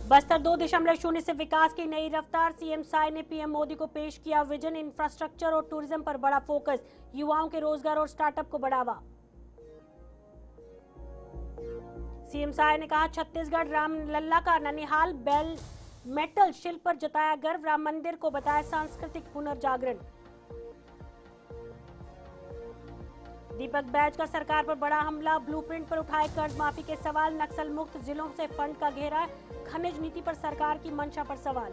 बस्तर 2.0 से विकास की नई रफ्तार। सीएम साय ने पीएम मोदी को पेश किया विजन। इंफ्रास्ट्रक्चर और टूरिज्म पर बड़ा फोकस, युवाओं के रोजगार और स्टार्टअप को बढ़ावा। सीएम साय ने कहा छत्तीसगढ़ रामलला का ननिहाल बेल मेटल शिल्प पर जताया गर्व। राम मंदिर को बताया सांस्कृतिक पुनर्जागरण। दीपक बैज का सरकार पर बड़ा हमला, ब्लूप्रिंट पर उठाए कर्ज माफी के सवाल। नक्सल मुक्त जिलों से फंड का घेरा, खनिज नीति पर सरकार की मंशा पर सवाल।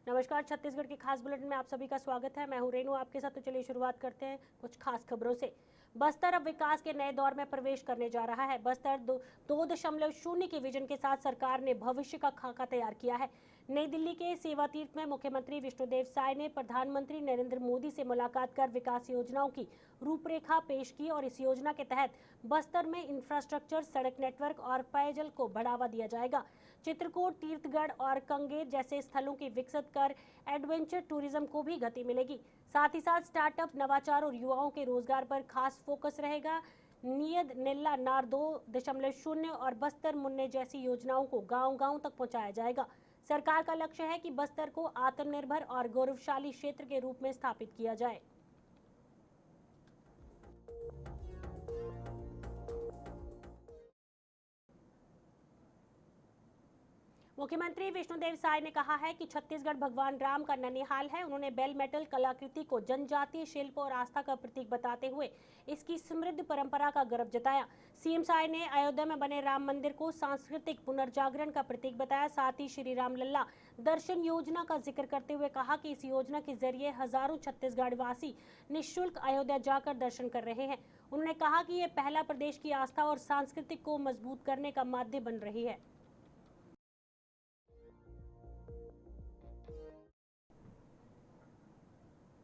नमस्कार, छत्तीसगढ़ के खास बुलेटिन में आप सभी का स्वागत है। मैं हूं रेनू आपके साथ। तो चलिए शुरुआत करते हैं कुछ खास खबरों से। बस्तर अब विकास के नए दौर में प्रवेश करने जा रहा है। बस्तर 2.0 के विजन के साथ सरकार ने भविष्य का खाका तैयार किया है। नई दिल्ली के सेवा तीर्थ में मुख्यमंत्री विष्णुदेव साय ने प्रधानमंत्री नरेंद्र मोदी से मुलाकात कर विकास योजनाओं की रूपरेखा पेश की और इस योजना के तहत बस्तर में इंफ्रास्ट्रक्चर, सड़क नेटवर्क और पेयजल को बढ़ावा दिया जाएगा। चित्रकूट, तीर्थगढ़ और कंगेर जैसे स्थलों की विकसित कर एडवेंचर टूरिज्म को भी गति मिलेगी। साथ ही साथ स्टार्टअप, नवाचार और युवाओं के रोजगार पर खास फोकस रहेगा। नियद, निल्ला, नार 2.0 और बस्तर मुन्ने जैसी योजनाओं को गांव-गांव तक पहुंचाया जाएगा। सरकार का लक्ष्य है कि बस्तर को आत्मनिर्भर और गौरवशाली क्षेत्र के रूप में स्थापित किया जाए। मुख्यमंत्री विष्णुदेव साय ने कहा है कि छत्तीसगढ़ भगवान राम का ननिहाल है। उन्होंने बेल मेटल कलाकृति को जनजातीय शिल्प और आस्था का प्रतीक बताते हुए इसकी समृद्ध परंपरा का गर्व जताया। सीएम साय ने अयोध्या में बने राम मंदिर को सांस्कृतिक पुनर्जागरण का प्रतीक बताया। साथ ही श्री राम लल्ला दर्शन योजना का जिक्र करते हुए कहा कि इस योजना के जरिए हजारों छत्तीसगढ़ वासी निःशुल्क अयोध्या जाकर दर्शन कर रहे हैं। उन्होंने कहा कि ये पहला प्रदेश की आस्था और सांस्कृतिक को मजबूत करने का माध्यम बन रही है।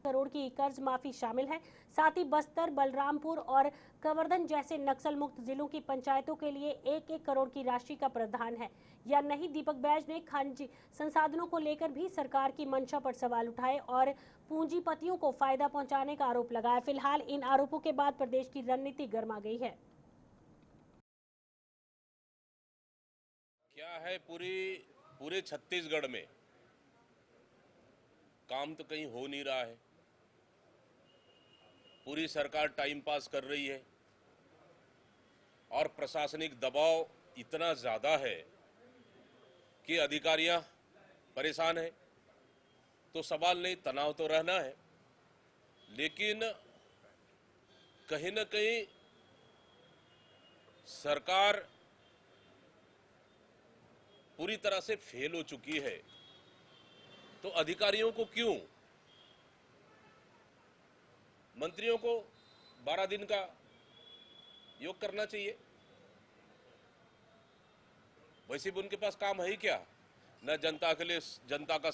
करोड़ की कर्ज माफी शामिल है। साथ ही बस्तर, बलरामपुर और कवर्धन जैसे नक्सल मुक्त जिलों की पंचायतों के लिए 1-1 करोड़ की राशि का प्रावधान है या नहीं। दीपक बैज ने खनिज संसाधनों को लेकर भी सरकार की मंशा पर सवाल उठाए और पूंजीपतियों को फायदा पहुंचाने का आरोप लगाया। फिलहाल इन आरोपों के बाद प्रदेश की रणनीति गर्मा गई है। क्या है, पूरे छत्तीसगढ़ में काम तो कहीं हो नहीं रहा है। पूरी सरकार टाइम पास कर रही है और प्रशासनिक दबाव इतना ज्यादा है कि अधिकारियां परेशान हैं। तो सवाल नहीं, तनाव तो रहना है, लेकिन कहीं न कहीं सरकार पूरी तरह से फेल हो चुकी है। तो अधिकारियों को क्यों, मंत्रियों को 12 दिन का योग करना चाहिए। वैसे भी उनके पास काम है ही क्या। न जनता के लिए जनता की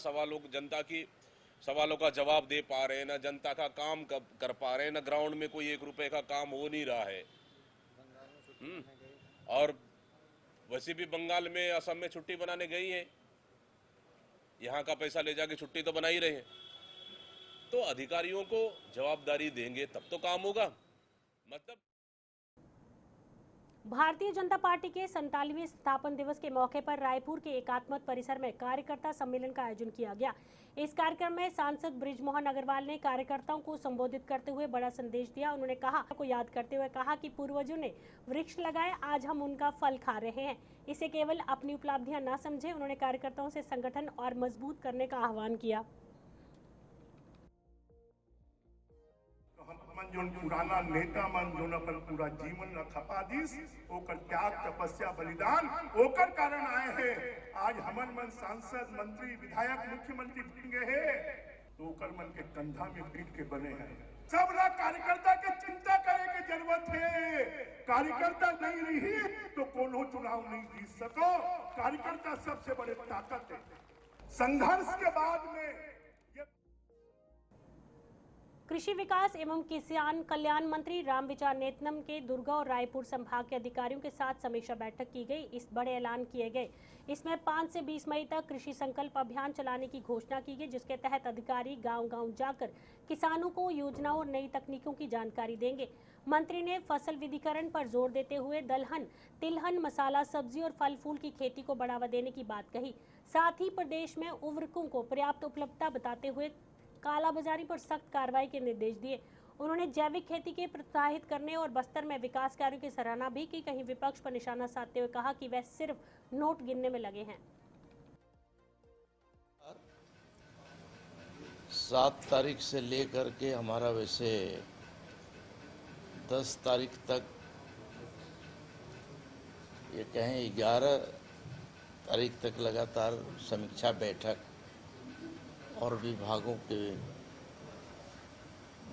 सवालों का जवाब दे पा रहे हैं, न जनता का काम कर पा रहे हैं, न ग्राउंड में कोई 1 रुपए का काम हो नहीं रहा है। और वैसे भी बंगाल में, असम में छुट्टी बनाने गई है, यहाँ का पैसा ले जाके छुट्टी तो बना ही रहे हैं। तो अधिकारियों को जवाबदारी देंगे तब तो काम होगा। मतलब भारतीय जनता पार्टी के 47वें स्थापना दिवस के मौके पर रायपुर के एकात्मक परिसर में कार्यकर्ता सम्मेलन का आयोजन किया गया। इस कार्यक्रम में सांसद बृजमोहन अग्रवाल ने कार्यकर्ताओं को संबोधित करते हुए बड़ा संदेश दिया। उन्होंने कहा को याद करते हुए कहा कि पूर्वजों ने वृक्ष लगाए, आज हम उनका फल खा रहे हैं। इसे केवल अपनी उपलब्धियां न समझे। उन्होंने कार्यकर्ताओं से संगठन और मजबूत करने का आह्वान किया। मन जो पुराना नेता मन जो अपन पूरा जीवन खपा दीस, ओकर त्याग, तपस्या, बलिदान ओकर कारण आए हैं। आज हमन मन सांसद, मंत्री, विधायक, मुख्यमंत्री बन गए हैं, तो ओकर मन के कंधा में पीट के बने हैं। सब लोग कार्यकर्ता के चिंता करे के जरूरत है। कार्यकर्ता नहीं रही तो कोनो चुनाव नहीं जीत सको। कार्यकर्ता सबसे बड़े ताकत है। संघर्ष के बाद में कृषि विकास एवं किसान कल्याण मंत्री रामविचार नेतनम के दुर्ग और रायपुर संभाग के अधिकारियों के साथ समीक्षा बैठक की गई। इस बड़े ऐलान किए गए। इसमें 5 से 20 मई तक कृषि संकल्प अभियान चलाने की घोषणा की गई, जिसके तहत अधिकारी गांव-गांव जाकर किसानों को योजनाओं और नई तकनीकों की जानकारी देंगे। मंत्री ने फसल विविधीकरण पर जोर देते हुए दलहन, तिलहन, मसाला, सब्जी और फल फूल की खेती को बढ़ावा देने की बात कही। साथ ही प्रदेश में उर्वरकों को पर्याप्त उपलब्धता बताते हुए कालाबाजारी पर सख्त कार्रवाई के निर्देश दिए। उन्होंने जैविक खेती के प्रोत्साहित करने और बस्तर में विकास कार्यों की सराहना भी की। कहीं विपक्ष पर निशाना साधते हुए कहा कि वह सिर्फ नोट गिनने में लगे हैं। 7 तारीख से लेकर के हमारा वैसे 10 तारीख तक, ये कहें 11 तारीख तक लगातार समीक्षा बैठक और विभागों के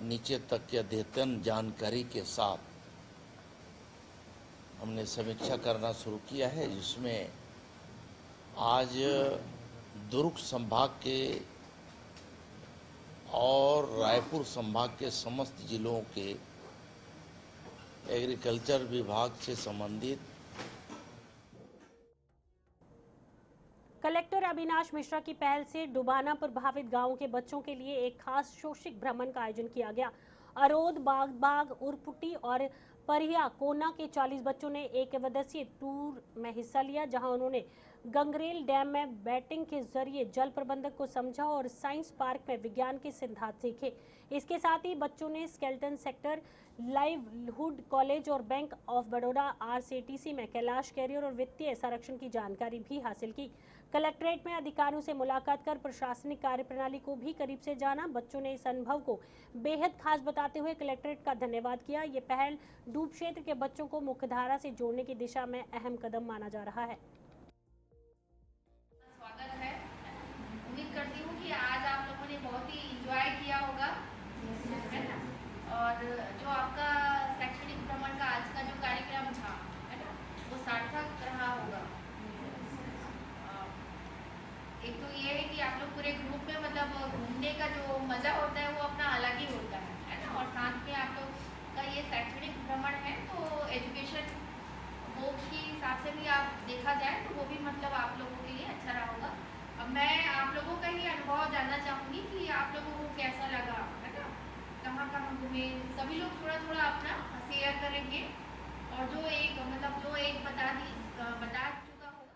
नीचे तक के अद्यतन जानकारी के साथ हमने समीक्षा करना शुरू किया है, जिसमें आज दुर्ग संभाग के और रायपुर संभाग के समस्त जिलों के एग्रीकल्चर विभाग से संबंधित कलेक्टर अविनाश मिश्रा की पहल से डुबाना प्रभावित गांवों के बच्चों के लिए एक खास शैक्षिक भ्रमण का आयोजन किया गया। अरोद, बाग, उरपुटी और परिया कोना के 40 बच्चों ने एक दिवसीय टूर में हिस्सा लिया, जहां उन्होंने गंगरेल डैम में बैटिंग के जरिए जल प्रबंधन को समझा और साइंस पार्क में विज्ञान के सिद्धांत सीखे। इसके साथ ही बच्चों ने स्केलेटन सेक्टर, लाइवलीहुड कॉलेज और बैंक ऑफ बड़ौदा RCTC में कैलाश कैरियर और वित्तीय संरक्षण की जानकारी भी हासिल की। कलेक्ट्रेट में अधिकारियों से मुलाकात कर प्रशासनिक कार्यप्रणाली को भी करीब से जाना। बच्चों ने इस अनुभव को बेहद खास बताते हुए कलेक्ट्रेट का धन्यवाद किया। ये पहल डूब क्षेत्र के बच्चों को मुख्यधारा से जोड़ने की दिशा में अहम कदम माना जा रहा है। स्वागत है। उम्मीद करती हूँ कि आज आप लोगों ने बहुत ही एंजॉय किया होगा, है ना। और जो आपका शैक्षणिक भ्रमण का आज का जो कार्यक्रम था, है ना, वो सार्थक रहा होगा। एक तो ये है कि आप लोग पूरे ग्रुप में मतलब घूमने का जो मजा होता है वो अपना अलग ही होता है ना। और साथ में आप लोग का ये शैक्षणिक भ्रमण है, तो एजुकेशन बोर्ड के हिसाब से भी आप देखा जाए तो वो भी मतलब आप लोगों के लिए अच्छा रहा होगा। अब मैं आप लोगों का ही अनुभव जानना चाहूँगी कि आप लोगों को कैसा लगा, है ना, कहाँ कहाँ घूमे। सभी लोग थोड़ा थोड़ा अपना शेयर करेंगे और जो एक बता चुका होगा।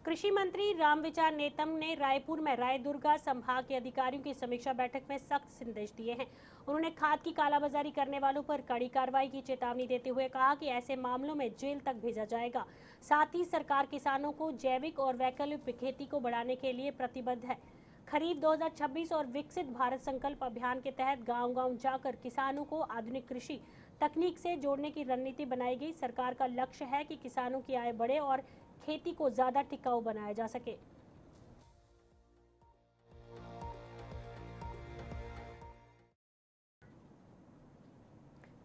कृषि मंत्री रामविचार नेतम ने रायपुर में रायदुर्गा संभाग के अधिकारियों की समीक्षा बैठक में सख्त निर्देश दिए हैं। उन्होंने खाद की कालाबाजारी करने वालों पर कड़ी कार्रवाई की चेतावनी देते हुए कहा कि ऐसे मामलों में जेल तक भेजा जाएगा। साथ ही सरकार किसानों को जैविक और वैकल्पिक खेती को बढ़ाने के लिए प्रतिबद्ध है। खरीफ 2026 और विकसित भारत संकल्प अभियान के तहत गांव-गांव जाकर किसानों को आधुनिक कृषि तकनीक से जोड़ने की रणनीति बनाई गई। सरकार का लक्ष्य है कि किसानों की आय बढ़े और खेती को ज्यादा टिकाऊ बनाया जा सके।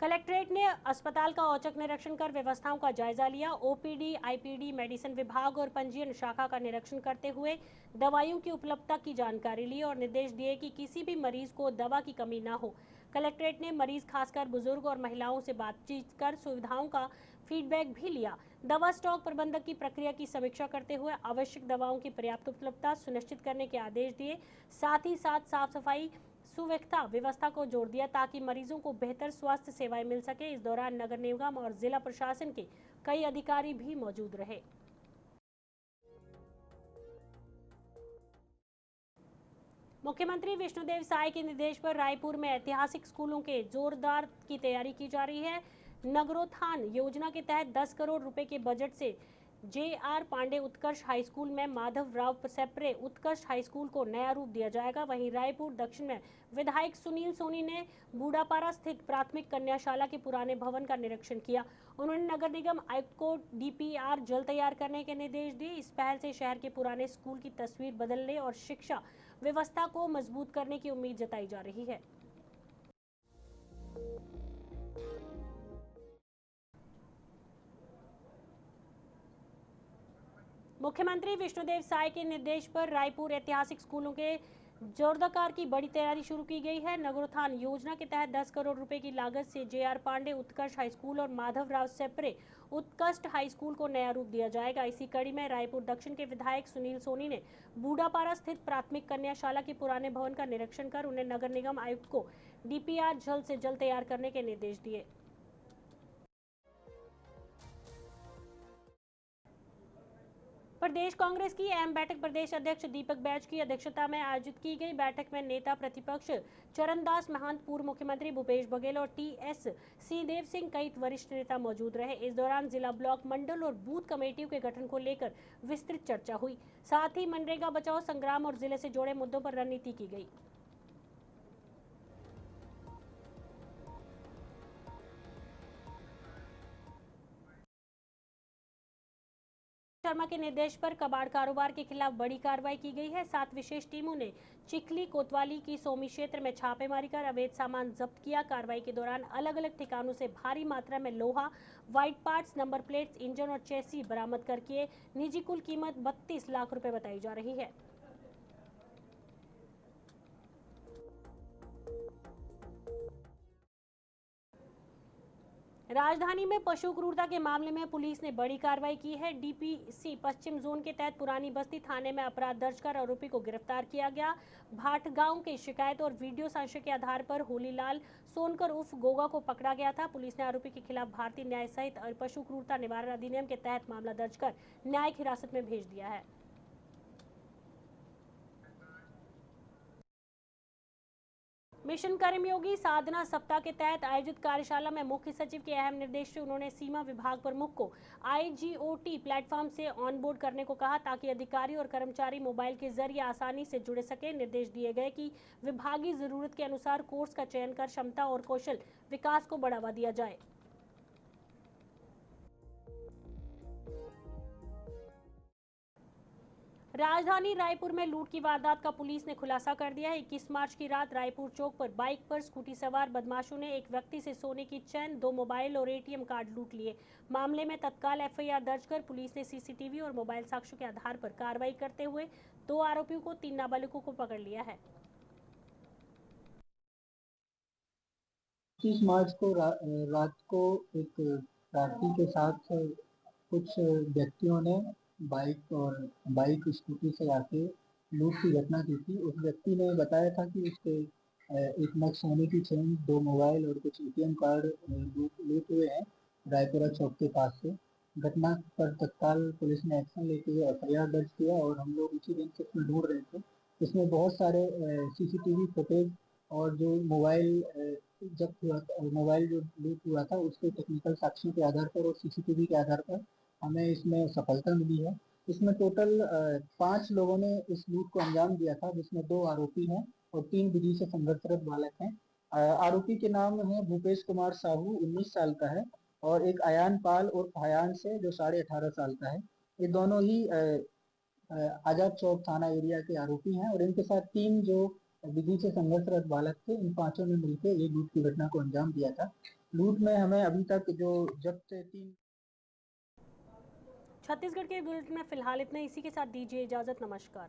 कलेक्ट्रेट ने अस्पताल का औचक निरीक्षण कर व्यवस्थाओं का जायजा लिया। OPD, IPD, मेडिसिन विभाग और पंजीयन शाखा का निरीक्षण करते हुए दवाइयों की उपलब्धता की जानकारी ली और निर्देश दिए कि किसी भी मरीज को दवा की कमी न हो। कलेक्ट्रेट ने मरीज, खासकर बुजुर्ग और महिलाओं से बातचीत कर सुविधाओं का फीडबैक भी लिया। दवा स्टॉक प्रबंधन की प्रक्रिया की समीक्षा करते हुए आवश्यक दवाओं की पर्याप्त उपलब्धता सुनिश्चित करने के आदेश दिए। साथ ही साथ साफ सफाई सुव्यवस्था व्यवस्था को जोड़ दिया ताकि मरीजों को बेहतर स्वास्थ्य सेवाएं मिल सके। इस दौरान नगर निगम और जिला प्रशासन के कई अधिकारी भी मौजूद रहे। मुख्यमंत्री विष्णुदेव साय के निर्देश पर रायपुर में ऐतिहासिक स्कूलों के जोरदार की तैयारी की जा रही है। नगरोत्थान योजना के तहत 10 करोड़ रुपए के बजट से JR पांडे उत्कर्ष हाई स्कूल में माधव राव सेप्रे उत्कर्ष हाई स्कूल को नया रूप दिया जाएगा। वहीं रायपुर दक्षिण में विधायक सुनील सोनी ने बूढ़ापारा स्थित प्राथमिक कन्याशाला के पुराने भवन का निरीक्षण किया। उन्होंने नगर निगम आयुक्त को DPR जल्द तैयार करने के निर्देश दिए। इस पहल से शहर के पुराने स्कूल की तस्वीर बदलने और शिक्षा व्यवस्था को मजबूत करने की उम्मीद जताई जा रही है। मुख्यमंत्री विष्णुदेव साय के निर्देश पर रायपुर ऐतिहासिक स्कूलों के जीर्णोद्धार की बड़ी तैयारी शुरू की गई है। नगरोत्थान योजना के तहत 10 करोड़ रुपए की लागत से JR पांडे उत्कर्ष हाई स्कूल और माधवराव सेप्रे उत्कृष्ट हाई स्कूल को नया रूप दिया जाएगा। इसी कड़ी में रायपुर दक्षिण के विधायक सुनील सोनी ने बूढ़ापारा स्थित प्राथमिक कन्याशाला के पुराने भवन का निरीक्षण कर उन्हें नगर निगम आयुक्त को DPR जल्द से जल्द तैयार करने के निर्देश दिए। प्रदेश कांग्रेस की अहम बैठक प्रदेश अध्यक्ष दीपक बैज की अध्यक्षता में आयोजित की गई। बैठक में नेता प्रतिपक्ष चरणदास महंत, पूर्व मुख्यमंत्री भूपेश बघेल और TS सिंहदेव सिंह कई वरिष्ठ नेता मौजूद रहे। इस दौरान जिला, ब्लॉक, मंडल और बूथ कमेटियों के गठन को लेकर विस्तृत चर्चा हुई। साथ ही मनरेगा बचाओ संग्राम और जिले से जुड़े मुद्दों पर रणनीति की गई। शर्मा के निर्देश पर कबाड़ कारोबार के खिलाफ बड़ी कार्रवाई की गई है। 7 विशेष टीमों ने चिखली, कोतवाली की सोमी क्षेत्र में छापेमारी कर अवैध सामान जब्त किया। कार्रवाई के दौरान अलग अलग ठिकानों से भारी मात्रा में लोहा, white parts, number plates, engine और चेसी बरामद कर किए। निजी कुल कीमत 32 लाख रुपए बताई जा रही है। राजधानी में पशु क्रूरता के मामले में पुलिस ने बड़ी कार्रवाई की है। DPC पश्चिम जोन के तहत पुरानी बस्ती थाने में अपराध दर्ज कर आरोपी को गिरफ्तार किया गया। भाटगांव के शिकायत और वीडियो साक्ष्य के आधार पर होलीलाल सोनकर उर्फ गोगा को पकड़ा गया था। पुलिस ने आरोपी के खिलाफ भारतीय न्याय सहित पशु क्रूरता निवारण अधिनियम के तहत मामला दर्ज कर न्यायिक हिरासत में भेज दिया है। मिशन कर्मयोगी साधना सप्ताह के तहत आयोजित कार्यशाला में मुख्य सचिव के अहम निर्देश से उन्होंने सीमा विभाग प्रमुख को IGOT प्लेटफॉर्म से ऑनबोर्ड करने को कहा, ताकि अधिकारी और कर्मचारी मोबाइल के जरिए आसानी से जुड़ सके। निर्देश दिए गए कि विभागीय जरूरत के अनुसार कोर्स का चयन कर क्षमता और कौशल विकास को बढ़ावा दिया जाए। राजधानी रायपुर में लूट की वारदात का पुलिस ने खुलासा कर दिया है। 21 मार्च की रात रायपुर चौक पर बाइक पर स्कूटी सवार बदमाशों ने एक व्यक्ति से सोने की चैन, 2 मोबाइल और ATM कार्ड लूट लिए। मामले में तत्काल FIR दर्ज कर पुलिस ने CCTV और मोबाइल साक्ष्यों के आधार पर कार्रवाई करते हुए 2 आरोपियों को 3 नाबालिगों को पकड़ लिया है। 25 मार्च को रात को एक प्रार्थी के साथ कुछ व्यक्तियों ने बाइक स्कूटी से आके लूट की घटना की थी। उस व्यक्ति ने बताया था कि उसके एक नग सोने की चेन, 2 मोबाइल और कुछ ATM कार्ड लूट हुए हैं रायपुरा चौक के पास से। घटना पर तत्काल पुलिस ने एक्शन लेते हुए FIR दर्ज किया और हम लोग उसी दिन से इसमें ढूंढ रहे थे। इसमें बहुत सारे CCTV फुटेज और जो मोबाइल जब्त हुआ था, मोबाइल जो लूट हुआ था, उसके टेक्निकल साक्ष्यों के आधार पर और CCTV के आधार पर हमें इसमें सफलता मिली है। इसमें टोटल 5 लोगों ने इस लूट को अंजाम दिया था, जिसमें 2 आरोपी हैं और 3 विधि से संघर्षरत बालक हैं। आरोपी के नाम है भूपेश कुमार साहू, 19 साल का है, और एक अयान पाल और हयान से जो 18.5 साल का है। ये दोनों ही आजाद चौक थाना एरिया के आरोपी हैं और इनके साथ 3 जो विधि से संघर्षरत बालक थे, इन 5 ने मिलकर ये लूट की घटना को अंजाम दिया था। लूट में हमें अभी तक जो जब्त 3। छत्तीसगढ़ के बुलेटिन में फिलहाल इतना। इसी के साथ दीजिए इजाजत। नमस्कार।